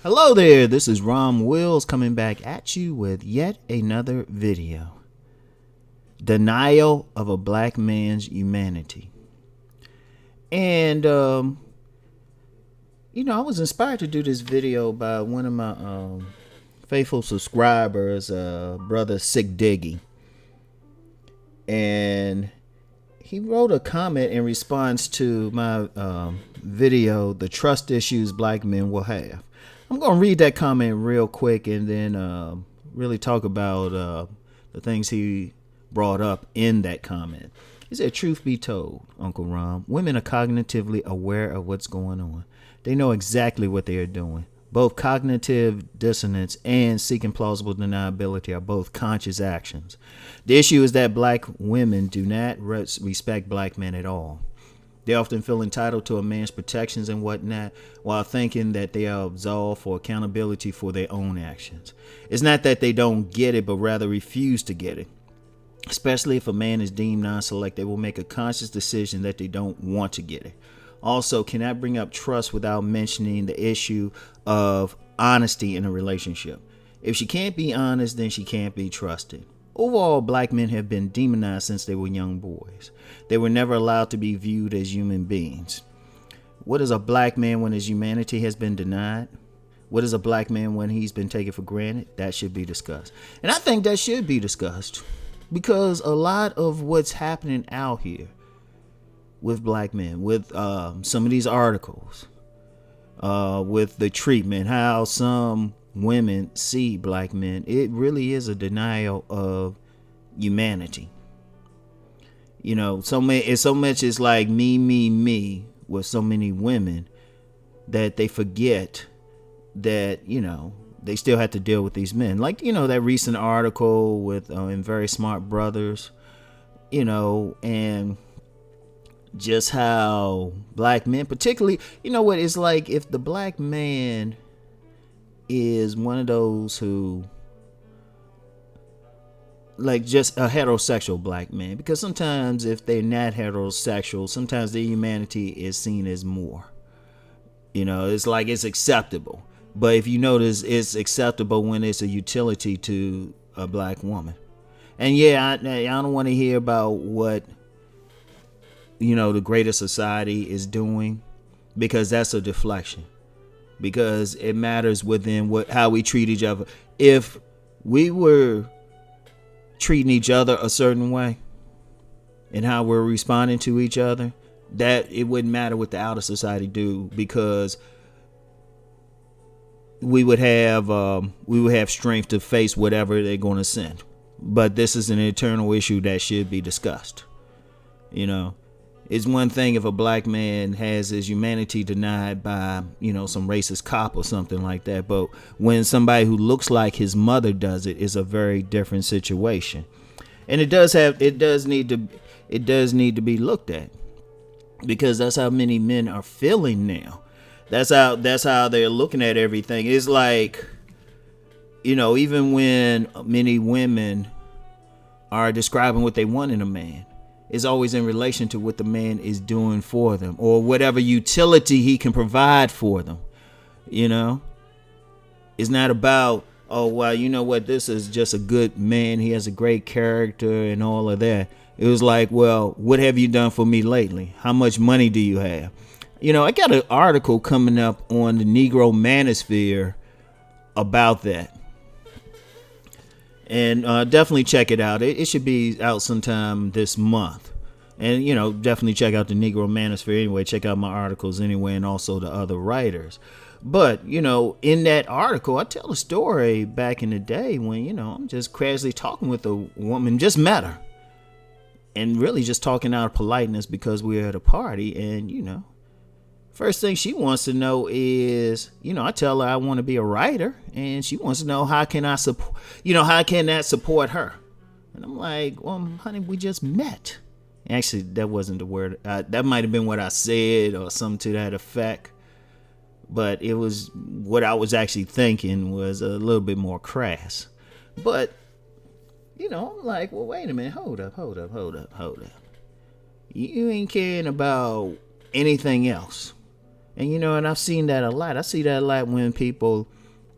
Hello there, this is Rom Wills coming back at you with yet another video. Denial of a black man's humanity. And, I was inspired to do this video by one of my faithful subscribers, brother Sick Diggy. And he wrote a comment in response to my video, The Trust Issues Black Men Will Have. I'm going to read that comment real quick and then really talk about the things he brought up in that comment. He said, truth be told, Uncle Rom, women are cognitively aware of what's going on. They know exactly what they are doing. Both cognitive dissonance and seeking plausible deniability are both conscious actions. The issue is that black women do not respect black men at all. They often feel entitled to a man's protections and whatnot while thinking that they are absolved for accountability for their own actions. It's not that they don't get it, but rather refuse to get it. Especially if a man is deemed non-select, they will make a conscious decision that they don't want to get it. Also, cannot bring up trust without mentioning the issue of honesty in a relationship. If she can't be honest, then she can't be trusted. Overall, black men have been demonized since they were young boys. They were never allowed to be viewed as human beings. What is a black man when his humanity has been denied? What is a black man when he's been taken for granted? That should be discussed. And I think that should be discussed because a lot of what's happening out here with black men, with some of these articles, with the treatment, how some women see black men, it really is a denial of humanity. You know, so much is like me with so many women that they forget that, they still have to deal with these men. Like, that recent article with in Very Smart Brothers, and just how black men, particularly, it's like if the black man is one of those who, like, just a heterosexual black man, because sometimes if they're not heterosexual, sometimes their humanity is seen as more. It's like it's acceptable. But if you notice, it's acceptable when it's a utility to a black woman. And yeah, I don't want to hear about what, the greater society is doing, because that's a deflection. Because it matters within how we treat each other. If we were treating each other a certain way and how we're responding to each other, that it wouldn't matter what the outer society do, because we would have strength to face whatever they're going to send. But this is an eternal issue that should be discussed. It's one thing if a black man has his humanity denied by, some racist cop or something like that. But when somebody who looks like his mother does it, is a very different situation. And it does need to be looked at, because that's how many men are feeling now. That's how they're looking at everything. It's like, even when many women are describing what they want in a man, is always in relation to what the man is doing for them, or whatever utility he can provide for them. It's not about, oh, well, you know what, this is just a good man, he has a great character and all of that. It was like, well, what have you done for me lately? How much money do you have? I got an article coming up on the Negro Manosphere about that. And definitely check it out. It should be out sometime this month. And, definitely check out the Negro Manosphere anyway. Check out my articles anyway, and also the other writers. But, in that article, I tell a story back in the day when, I'm just casually talking with a woman, just met her. And really just talking out of politeness because we were at a party. And, first thing she wants to know is, I tell her I want to be a writer, and she wants to know how can I support, how can that support her? And I'm like, well, honey, we just met. Actually, that wasn't the word. That might have been what I said or something to that effect. But it was what I was actually thinking was a little bit more crass. But, I'm like, well, wait a minute. Hold up. You ain't caring about anything else. And and I've seen that a lot. I see that a lot when people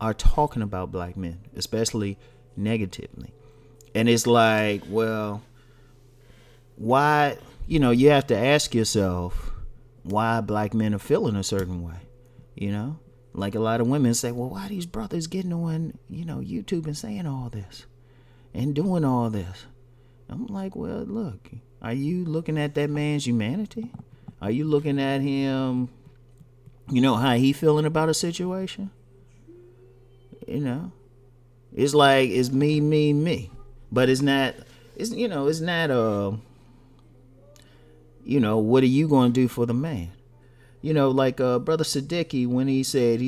are talking about black men, especially negatively. And it's like, well, why, you have to ask yourself why black men are feeling a certain way, Like a lot of women say, well, why these brothers getting on, YouTube and saying all this and doing all this? I'm like, well, look, are you looking at that man's humanity? Are you looking at him, how he feeling about a situation? It's like, it's me, me, me. But it's not, it's not, what are you going to do for the man? Like Brother Siddiqui, when he said,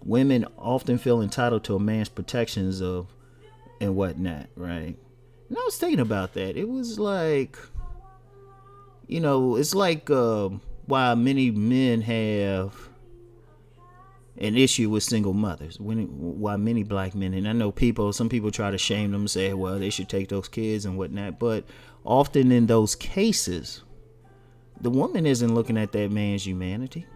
women often feel entitled to a man's protections of and whatnot, right? And I was thinking about that. It was like, it's like why many men have an issue with single mothers. Why many black men, and I know some people try to shame them and say, well, they should take those kids and whatnot. But often in those cases, the woman isn't looking at that man's humanity.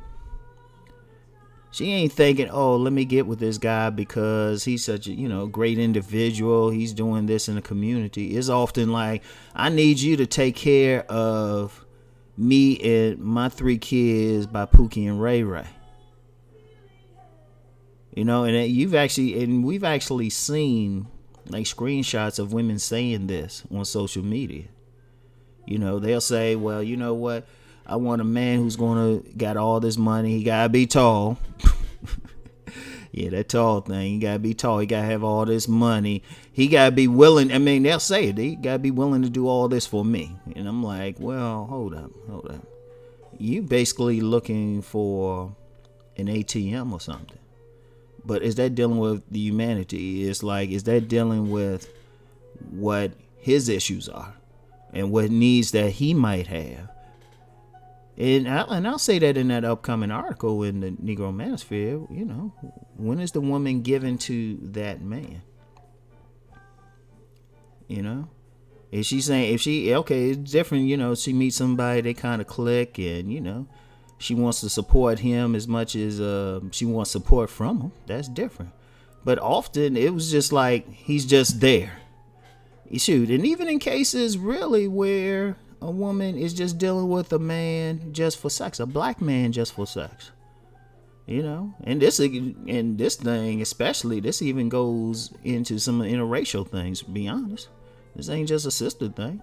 She ain't thinking, oh, let me get with this guy because he's such a, great individual. He's doing this in the community. It's often like, I need you to take care of me and my 3 kids by Pookie and Ray Ray. And we've actually seen like screenshots of women saying this on social media. They'll say, well, you know what? I want a man who's got all this money. He gotta be tall. Yeah, that tall thing. He gotta be tall. He gotta have all this money. He gotta be willing. I mean, they'll say it. He gotta be willing to do all this for me. And I'm like, well, hold up. You basically looking for an ATM or something. But is that dealing with the humanity? It's like, is that dealing with what his issues are and what needs that he might have? And I'll say that in that upcoming article in the Negro Manosphere, when is the woman given to that man? Is she saying, okay, it's different, she meets somebody, they kind of click and, she wants to support him as much as she wants support from him. That's different. But often it was just like, he's just there. Shoot, and even in cases really where a woman is just dealing with a man just for sex, a black man just for sex, and this thing especially, this even goes into some interracial things. To be honest, this ain't just a sister thing.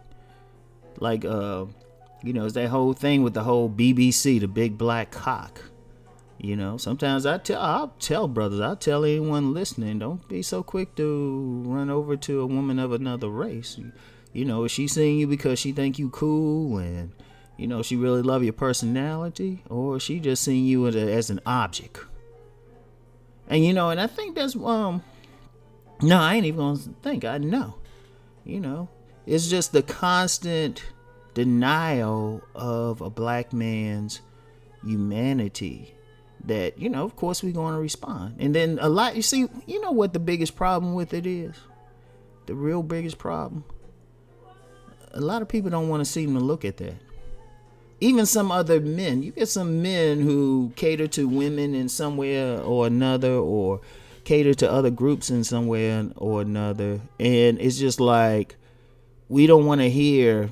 Like it's that whole thing with the whole BBC, the big black cock. Sometimes I'll tell brothers, I'll tell anyone listening, don't be so quick to run over to a woman of another race. Is she seeing you because she think you cool and, she really love your personality, or is she just seeing you as an object? And, and I think that's, no, I ain't even going to think, I know, it's just the constant denial of a black man's humanity that, of course we're going to respond. And then a lot, you see, what the biggest problem with it is? The real biggest problem? A lot of people don't want to seem to look at that. Even some other men. You get some men who cater to women in some way or another, or cater to other groups in some way or another. And it's just like, we don't want to hear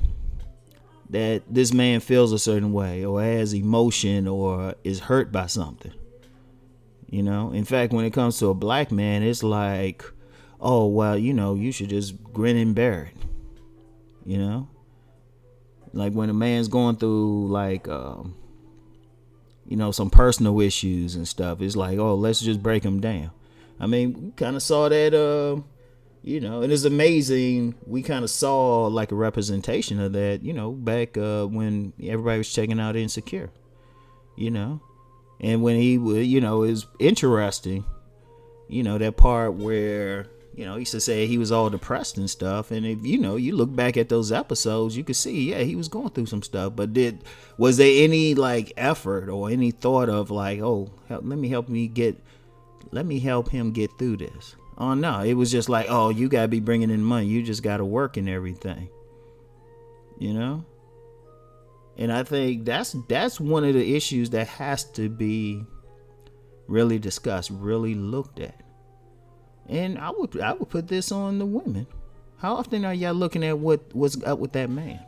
that this man feels a certain way or has emotion or is hurt by something. In fact, when it comes to a black man, it's like, oh, well, you should just grin and bear it. Like when a man's going through like some personal issues and stuff, it's like, oh, let's just break him down. I mean, we kind of saw that and it's amazing, we kind of saw like a representation of that, back when everybody was checking out Insecure, and when he would, it was interesting, that part where he used to say he was all depressed and stuff. And if you look back at those episodes, you could see, yeah, he was going through some stuff. But was there any like effort or any thought of like, oh, let me help him get through this? Oh no, it was just like, oh, you gotta be bringing in money. You just gotta work and everything, And And I think that's one of the issues that has to be really discussed, really looked at. And I would put this on the women. How often are y'all looking at what's up with that man?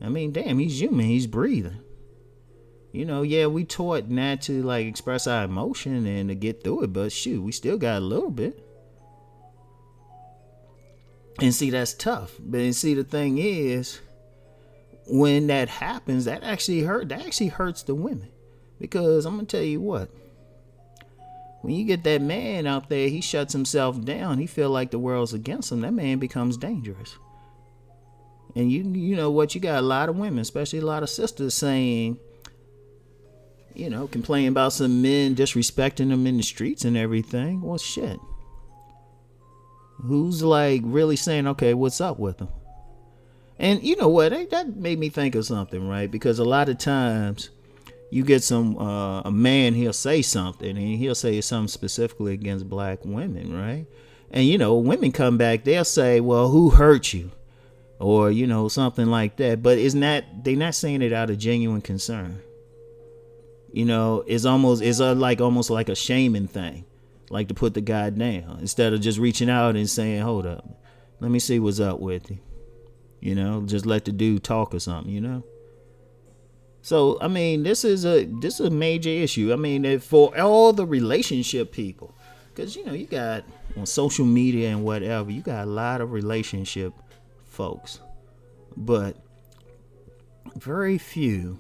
I mean, damn, he's human, he's breathing. Yeah, we taught not to like express our emotion and to get through it, but shoot, we still got a little bit. And see, that's tough. But see, the thing is, when that happens, that actually hurts the women. Because I'm gonna tell you what, when you get that man out there, he shuts himself down, he feel like the world's against him, that man becomes dangerous. And you know what, you got a lot of women, especially a lot of sisters saying, complain about some men disrespecting them in the streets and everything. Well, shit. Who's like really saying, okay, what's up with them? And you know what? That made me think of something, right? Because a lot of times you get a man, he'll say something, and he'll say something specifically against black women, right? And women come back, they'll say, well, who hurt you? Or, something like that. But they're not saying it out of genuine concern. It's almost like a shaming thing, like to put the guy down instead of just reaching out and saying, hold up, let me see what's up with you. Just let the dude talk or something, So, I mean, this is a major issue. I mean, for all the relationship people, because, you got on social media and whatever, you got a lot of relationship folks, but very few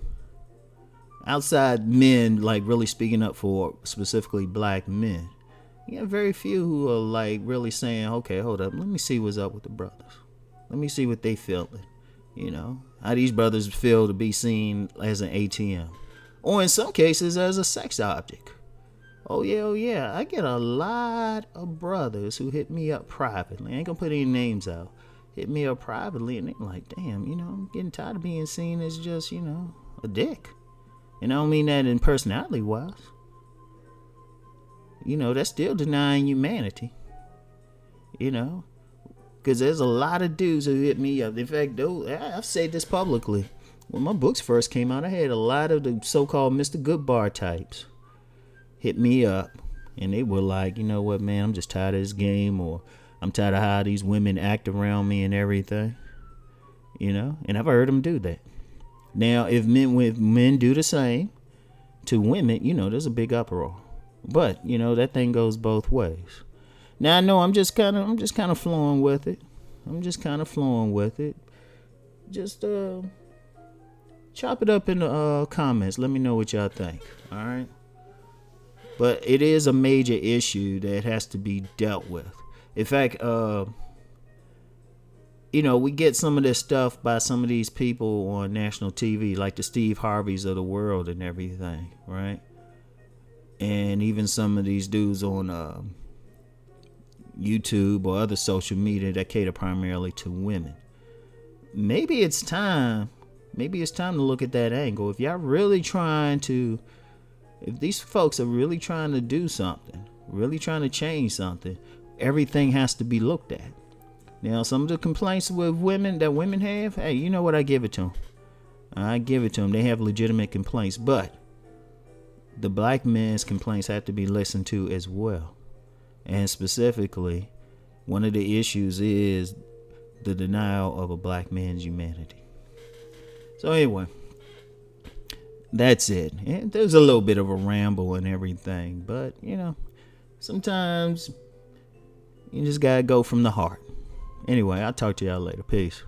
outside men like really speaking up for specifically black men. You have very few who are like really saying, okay, hold up, let me see what's up with the brothers. Let me see what they feeling. How these brothers feel to be seen as an ATM, or in some cases as a sex object. Oh yeah, I get a lot of brothers who hit me up privately. I ain't gonna put any names out. Hit me up privately and they're like, damn, I'm getting tired of being seen as just, a dick. And I don't mean that in personality wise. That's still denying humanity. Because there's a lot of dudes who hit me up. In fact, I've said this publicly. When my books first came out, I had a lot of the so-called Mr. Goodbar types hit me up. And they were like, you know what, man, I'm just tired of this game, or I'm tired of how these women act around me and everything. And I've heard them do that. Now, if men do the same to women, there's a big uproar. But, that thing goes both ways. Now, I know I'm just kind of flowing with it. Just chop it up in the comments. Let me know what y'all think. All right. But it is a major issue that has to be dealt with. In fact, we get some of this stuff by some of these people on national TV, like the Steve Harveys of the world and everything, right? And even some of these dudes on YouTube or other social media that cater primarily to women. Maybe it's time to look at that angle. If these folks are really trying to do something, really trying to change something, everything has to be looked at. Now, some of the complaints with women that women have, hey, you know what? I give it to them. They have legitimate complaints, but the black man's complaints have to be listened to as well. And specifically, one of the issues is the denial of a black man's humanity. So anyway, that's it. And there's a little bit of a ramble and everything, but sometimes you just gotta go from the heart. Anyway, I'll talk to y'all later. Peace.